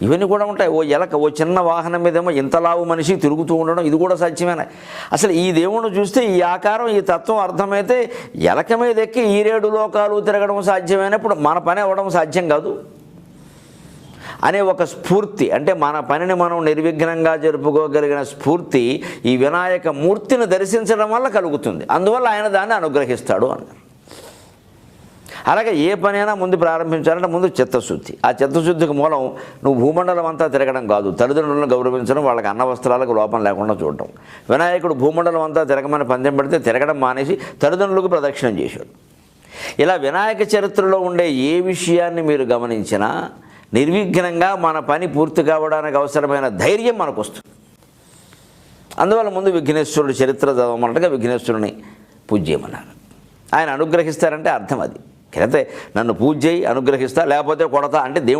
ఇవన్నీ కూడా ఉంటాయి. ఓ ఎలక, ఓ చిన్న వాహనం మీదేమో ఇంతలావు మనిషి తిరుగుతూ ఉండడం, ఇది కూడా సాధ్యమేనా? అసలు ఈ దేవుణ్ణి చూస్తే ఈ ఆకారం, ఈ తత్వం అర్థమైతే ఎలక మీద ఎక్కి ఈ 7 లోకాలు తిరగడం సాధ్యమైనప్పుడు మన పని అవ్వడం సాధ్యం కాదు అనే ఒక స్ఫూర్తి, అంటే మన పనిని మనం నిర్విఘ్నంగా జరుపుకోగలిగిన స్ఫూర్తి ఈ వినాయక మూర్తిని దర్శించడం వల్ల కలుగుతుంది. అందువల్ల ఆయన దాన్ని అనుగ్రహిస్తాడు అన్నారు. అలాగే ఏ పనైనా ముందు ప్రారంభించాలంటే ముందు చిత్తశుద్ధి. ఆ చిత్తశుద్ధికి మూలం నువ్వు భూమండలం అంతా తిరగడం కాదు, తల్లిదండ్రులను గౌరవించడం, వాళ్ళకి అన్న వస్త్రాలకు లోపం లేకుండా చూడటం. వినాయకుడు భూమండలం అంతా తిరగమని పందెం పెడితే తిరగడం మానేసి తల్లిదండ్రులకు ప్రదక్షిణం చేశాడు. ఇలా వినాయక చరిత్రలో ఉండే ఏ విషయాన్ని మీరు గమనించినా నిర్విఘ్నంగా మన పని పూర్తి కావడానికి అవసరమైన ధైర్యం మనకు వస్తుంది. అందువల్ల ముందు విఘ్నేశ్వరుడు చరిత్ర చదవమన్నట్టుగా విఘ్నేశ్వరుని పూజ చేయమన్నారు. ఆయన అనుగ్రహిస్తారంటే అర్థం అది. అయితే నన్ను పూజ చేయి అనుగ్రహిస్తా, లేకపోతే కొడతా అంటే దేవుడు